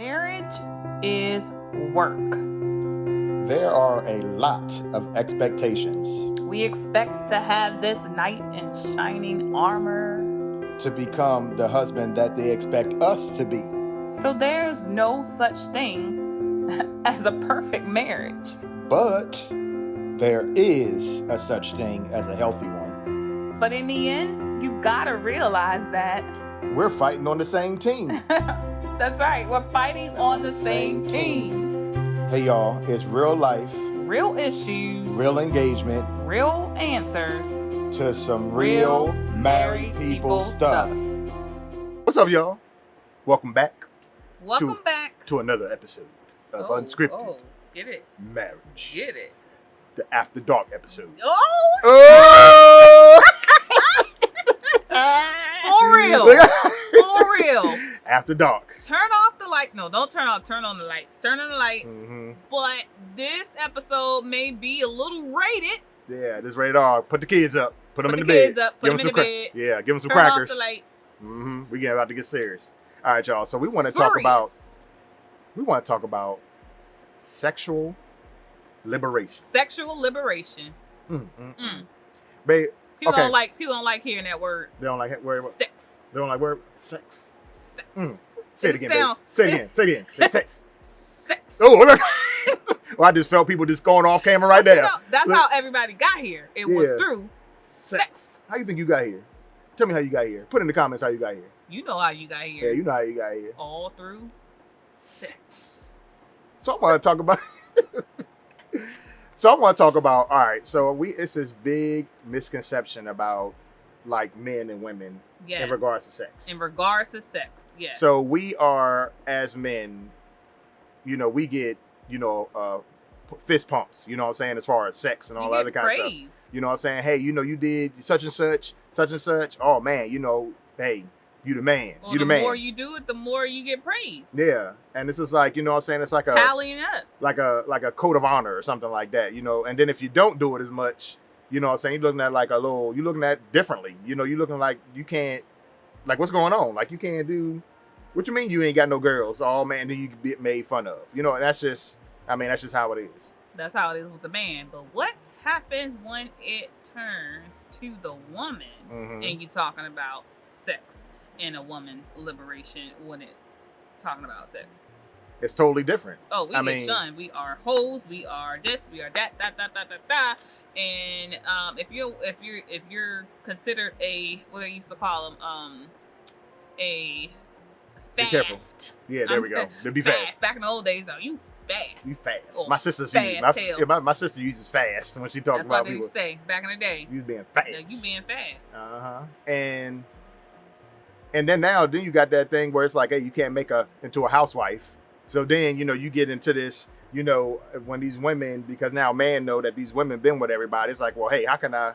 Marriage is work. There are a lot of expectations. We expect to have this knight in shining armor. To become the husband that they expect us to be. So there's no such thing as a perfect marriage. But there is a such thing as a healthy one. But in the end, you've got to realize that we're fighting on the same team. That's right. We're fighting on the same team. Hey, y'all. It's real life. Real issues. Real engagement. Real answers. To some real married people stuff. What's up, y'all? Welcome back. Welcome back to another episode of Unscripted. Oh, get it. Marriage. Get it. The After Dark episode. Oh! For real. For real. After Dark. Turn off the light. No, don't turn off. Turn on the lights. Turn on the lights. Mm-hmm. But this episode may be a little rated. Yeah, this rated R. Put the kids up. Put them in the kids bed. Up. Put them in the bed. Yeah, give them some Turn crackers. Off the lights. Mm-hmm. We about to get serious. All right, y'all. So we want to talk about. We want to talk about sexual liberation. Sexual liberation. Babe, People don't like hearing that word. They don't like word. Sex. They don't like word sex. Sex. Say it again, babe. Say it again. Say it again. Say sex. Sex. Oh, look. Well, I just felt people just going off camera right there. That's how everybody got here. It was through sex. How you think you got here? Tell me how you got here. Put in the comments how you got here. You know how you got here. Yeah, you know how you got here. All through sex. So I want to talk about. All right. So it's this big misconception about like men and women in regards to sex. In regards to sex, yes. So we are as men, we get fist pumps. You know what I'm saying, as far as sex and all that other kind of stuff. You know what I'm saying? Hey, you did such and such. Oh man, hey. You the man. Well, you the man. The more you do it, the more you get praised. Yeah. And this is like, you know what I'm saying? It's like tallying up. Like a code of honor or something like that, And then if you don't do it as much, you know what I'm saying? You're looking at like you're looking at differently. You're looking like you can't, like what's going on? Like you can't do, what you mean you ain't got no girls? Oh man, then you get made fun of. And that's just how it is. That's how it is with the man. But what happens when it turns to the woman and you're talking about sex? In a woman's liberation when it's talking about sex. It's totally different. Oh, we get shunned. We are hoes. We are this. We are that. And if you're considered a, what I used to call them, a fast. Yeah, there we go. To be fast. Back in the old days, you fast. You fast. Oh, my sister's my sister uses fast when she talks about people. That's what they used to say back in the day. You being fast. Yeah, you being fast. And then you got that thing where it's like, hey, you can't make her into a housewife. So then, you get into this, when these women, because now man know that these women been with everybody. It's like, well, hey, how can I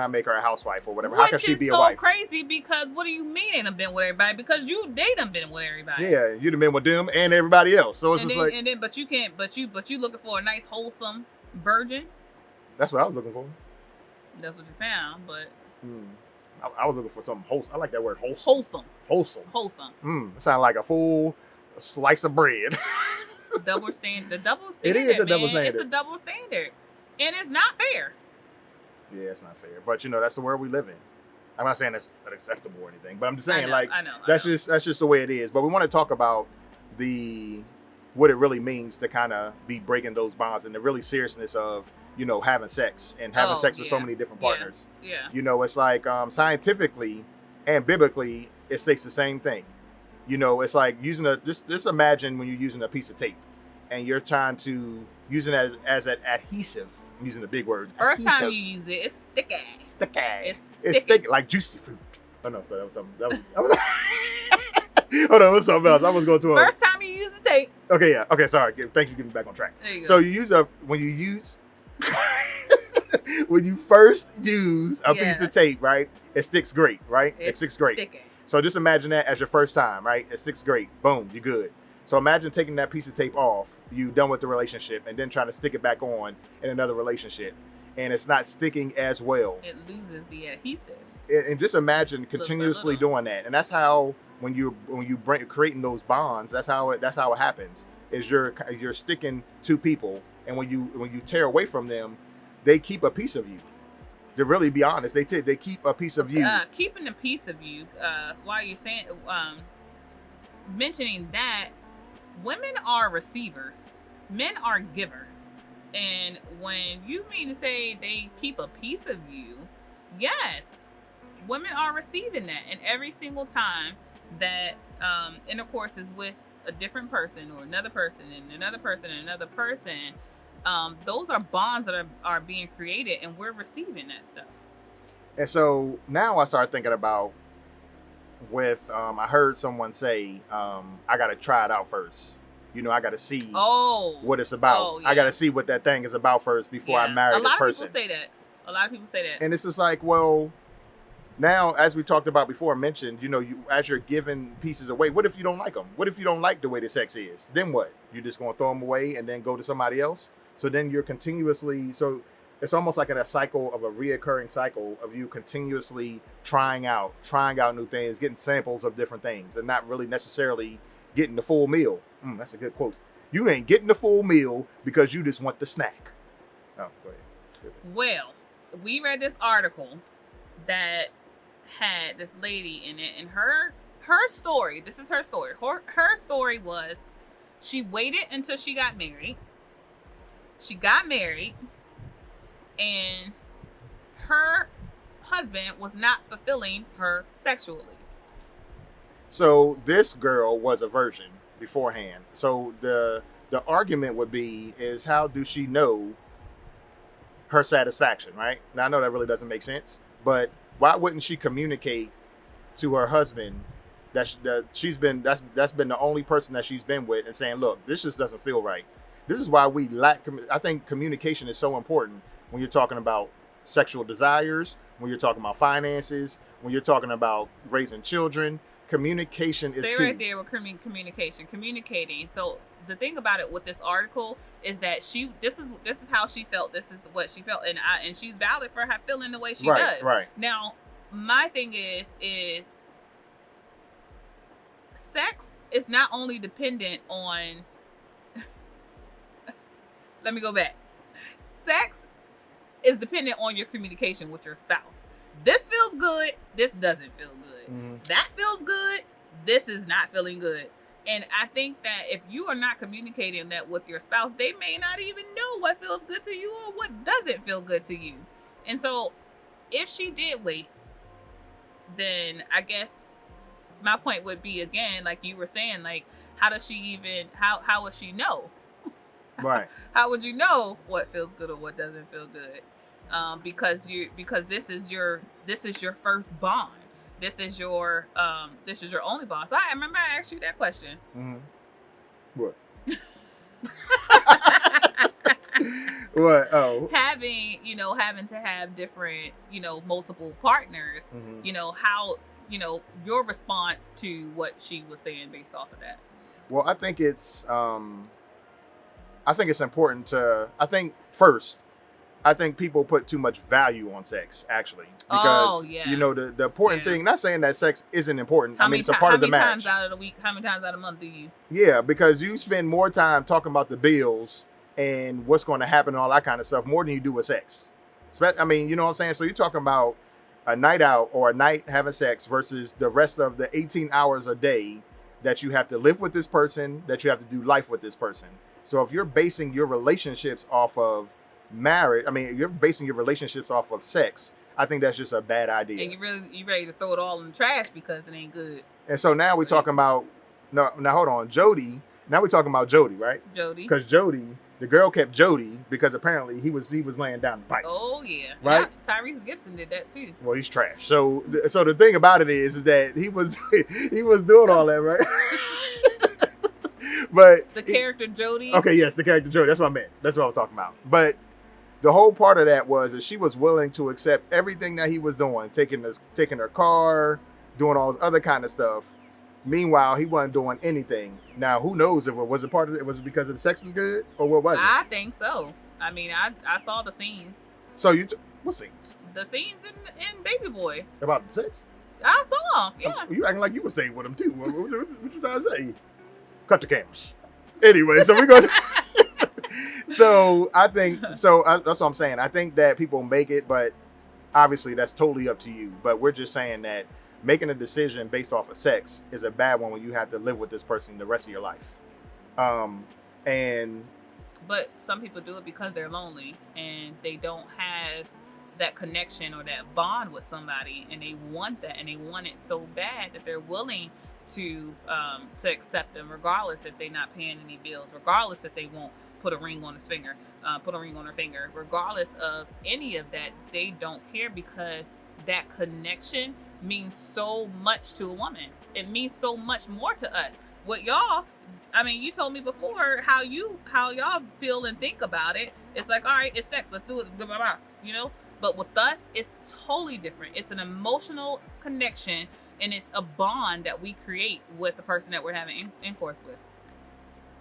make her a housewife or whatever? How can she be a wife? Which is so crazy because what do you mean they done been with everybody? Because they done been with everybody. Yeah, you done been with them and everybody else. So it's but you can't, but you looking for a nice wholesome virgin. That's what I was looking for. That's what you found, but. I was looking for something wholesome. I like that word wholesome. Wholesome. It sounds like a full slice of bread. The double standard. It is a double standard. It's a double standard. And it's not fair. Yeah, it's not fair. But that's the world we live in. I'm not saying that's unacceptable or anything, but I'm just saying I know. That's just the way it is. But we want to talk about what it really means to kind of be breaking those bonds and the really seriousness of having sex and having sex with so many different partners. Yeah. It's like scientifically and biblically, it states the same thing. It's like using just imagine when you're using a piece of tape and you're trying to use it as an adhesive. I'm using the big words. First time you use it, it's sticky. It's sticky like juicy fruit. Oh no, so that was something. That was hold on, it was something else. I was going to first time you use the tape. Okay, yeah. Okay, sorry. Thanks for getting me back on track. There you go. So when you first use a piece of tape, right? It sticks great, right? It sticks great. Sticky. So just imagine that as your first time, right? It sticks great. Boom, you're good. So imagine taking that piece of tape off, you done with the relationship, and then trying to stick it back on in another relationship, and it's not sticking as well. It loses the adhesive. And just imagine continuously doing that. And that's how when you creating those bonds, that's how it happens. Is you're sticking to people, and when you tear away from them, they keep a piece of you. To really be honest, they keep a piece of you. Keeping a piece of you. While you're saying, mentioning that, women are receivers, men are givers, and when you mean to say they keep a piece of you, yes, women are receiving that, and every single time that intercourse is with a different person or another person and another person and another person, those are bonds that are being created, and we're receiving that stuff. And so now I start thinking about I heard someone say, I got to try it out first. I got to see what it's about. Oh, yeah. I got to see what that thing is about first before I marry this person. A lot of people say that. And it's just like, well, now, as we talked about before, mentioned, as you're giving pieces away, what if you don't like them? What if you don't like the way the sex is? Then what? You're just going to throw them away and then go to somebody else? So then you're continuously, so it's almost like in a cycle of a reoccurring cycle of you continuously trying out new things, getting samples of different things, and not really necessarily getting the full meal. That's a good quote. You ain't getting the full meal because you just want the snack. Oh, go ahead. Well, we read this article that had this lady in it, and her story, this is her story. Her story was she waited until she got married. She got married, and her husband was not fulfilling her sexually. So this girl was a virgin beforehand. So the argument would be is how do she know her satisfaction, right? Now I know that really doesn't make sense, but why wouldn't she communicate to her husband that's been the only person that she's been with and saying, look, this just doesn't feel right. This is why we lack. I think communication is so important when you're talking about sexual desires, when you're talking about finances, when you're talking about raising children. Communication is key. Stay right there with communicating. So the thing about it with this article is that this is how she felt. This is what she felt, and she's valid for her feeling the way she does. Right. Now, my thing is sex is not only dependent on. Let me go back. Sex is dependent on your communication with your spouse. This feels good. This doesn't feel good. Mm-hmm. That feels good. This is not feeling good. And I think that if you are not communicating that with your spouse, they may not even know what feels good to you or what doesn't feel good to you. And so if she did wait, then I guess my point would be, again, like you were saying, like, how does she even, how would she know? Right. How would you know what feels good or what doesn't feel good? Because this is your first bond. This is your only bond. So I remember I asked you that question. Mm-hmm. What? What? Oh. Having to have different, multiple partners, Mm-hmm. How, your response to what she was saying based off of that. Well, I think it's important to, I think people put too much value on sex, actually, because the important thing. Not saying that sex isn't important. It's a part of the match. How many times out of the week? How many times out of the month do you? Yeah, because you spend more time talking about the bills and what's going to happen and all that kind of stuff more than you do with sex. You know what I'm saying? So you're talking about a night out or a night having sex versus the rest of the 18 hours a day that you have to live with this person, that you have to do life with this person. So if you're basing your relationships off of marriage, you're basing your relationships off of sex, I think that's just a bad idea. And you ready to throw it all in the trash because it ain't good. And so now we're talking about, now hold on, Jody. Now we're talking about Jody, right? Jody. Because Jody, the girl kept Jody because apparently he was laying down the pipe. Oh yeah. Right? Yeah, Tyrese Gibson did that too. Well, he's trash. So the thing about it is that he was doing all that, right? But the character Jody. Okay, yes, the character Jody. That's what I meant. That's what I was talking about. But the whole part of that was that she was willing to accept everything that he was doing, taking her car, doing all this other kind of stuff. Meanwhile, he wasn't doing anything. Now, who knows if it was was it because the sex was good or what was it? I think so. I saw the scenes. So what scenes? The scenes in Baby Boy. About the sex? I saw him. Yeah. You acting like you were staying with him too. What you trying to say? Cut the cameras. Anyway, so we go. That's what I'm saying. I think that people make it, but obviously that's totally up to you. But we're just saying that making a decision based off of sex is a bad one when you have to live with this person the rest of your life. But some people do it because they're lonely and they don't have that connection or that bond with somebody, and they want that, and they want it so bad that they're willing to accept them, regardless if they're not paying any bills, regardless if they won't put a ring on his finger, regardless of any of that. They don't care because that connection means so much to a woman. It means so much more to us. What y'all, I mean, you told me before how y'all feel and think about it. It's like, all right, it's sex, let's do it, blah, blah, blah, you know? But with us, it's totally different. It's an emotional connection, and it's a bond that we create with the person that we're having intercourse with.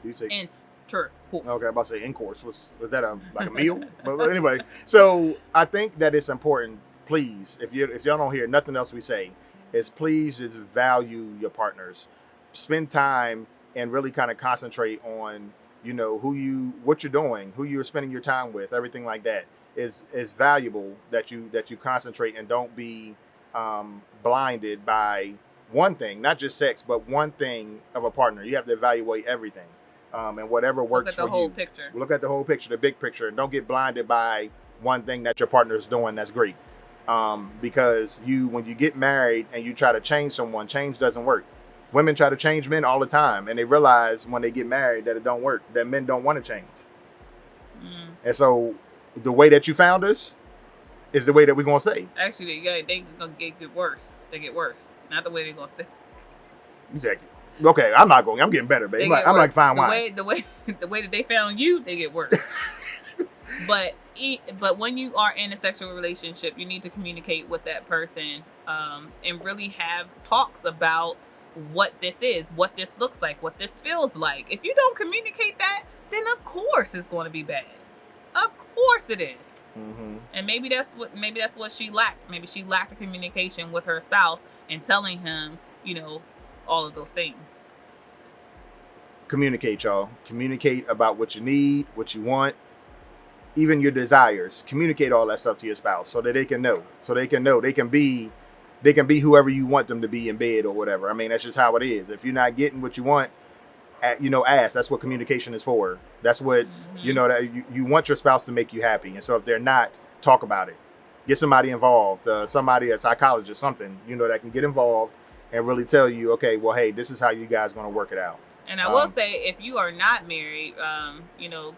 You say intercourse. Okay, I'm about to say intercourse. Was that like a meal? But anyway, so I think that it's important. Please, if y'all don't hear nothing else we say, is please just value your partners. Spend time and really kind of concentrate on, you know, what you're doing, who you're spending your time with, everything like that is valuable, that you concentrate and don't be blinded by one thing, not just sex, but one thing of a partner. You have to evaluate everything, and whatever works for you. Look at the whole picture. Look at the whole picture, the big picture, and don't get blinded by one thing that your partner is doing that's great. Because when you get married and you try to change someone, change doesn't work. Women try to change men all the time, and they realize when they get married that it don't work, that men don't want to change. And so the way that you found us is the way that we're going to say. Actually, yeah, they going to get worse. They get worse. Not the way they're going to say. Exactly. Okay, I'm getting better, baby. I'm like fine wine. The way that they found you, they get worse. But when you are in a sexual relationship, you need to communicate with that person, and really have talks about what this is, what this looks like, what this feels like. If you don't communicate that, then of course it's going to be bad. Of course it is. Mm-hmm. And maybe that's what she lacked. Maybe she lacked the communication with her spouse and telling him, you know, all of those things. Communicate, y'all. Communicate about what you need, what you want, even your desires. Communicate all that stuff to your spouse so that they can know. So they can know they can be whoever you want them to be in bed or whatever. I mean, that's just how it is. If you're not getting what you want, ask. That's what communication is for. That's what, that you want your spouse to make you happy. And so if they're not, talk about it. Get somebody involved, a psychologist, something, that can get involved and really tell you, okay, well, hey, this is how you guys going to work it out. And I will say, if you are not married,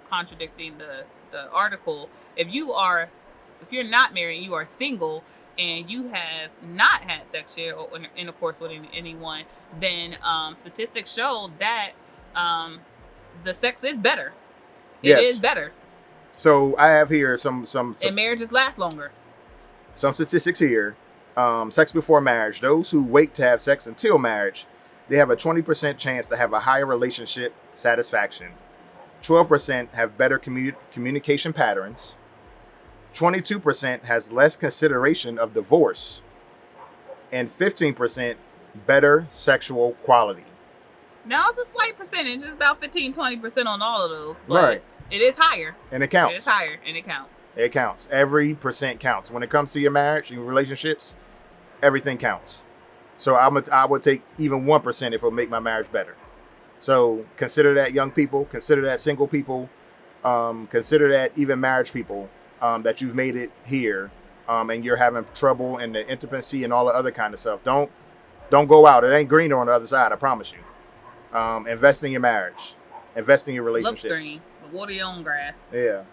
contradicting the article, if you're not married, you are single, and you have not had sex yet or intercourse with anyone, then statistics show that the sex is better. It is better. So I have here some and marriages last longer. Some statistics here. Sex before marriage. Those who wait to have sex until marriage, they have a 20% chance to have a higher relationship satisfaction. 12% have better communication patterns. 22% has less consideration of divorce, and 15% better sexual quality. Now it's a slight percentage. It's about 15-20% on all of those, but right. It is higher. And it counts. It is higher, and it counts. It counts. Every percent counts. When it comes to your marriage and your relationships, everything counts. So I would take even 1% if it would make my marriage better. So consider that, young people. Consider that, single people. Consider that, even marriage people. That you've made it here, and you're having trouble in the intimacy and all the other kind of stuff. Don't go out. It ain't greener on the other side. I promise you. Invest in your marriage. Invest in your relationships. Looks green, but water your own grass. Yeah.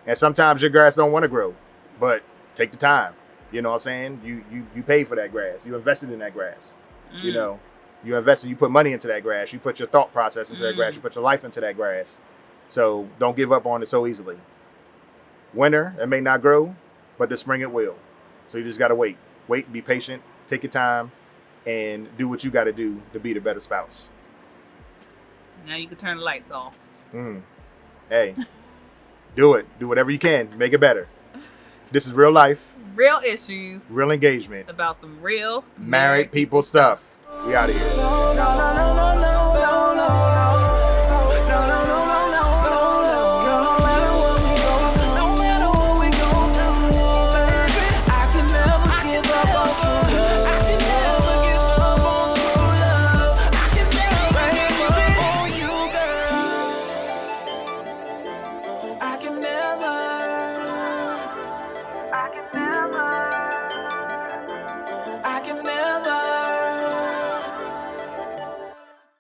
And sometimes your grass don't want to grow, but take the time. You know what I'm saying? You pay for that grass. You invested in that grass. You invested. You put money into that grass. You put your thought process into that grass. You put your life into that grass. So don't give up on it so easily. Winter, it may not grow, but the spring it will. So you just got to wait. Wait, be patient, take your time, and do what you got to do to be the better spouse. Now you can turn the lights off. Hey, do it. Do whatever you can. Make it better. This is real life, real issues, real engagement, about some real married people stuff. We out of here. I can never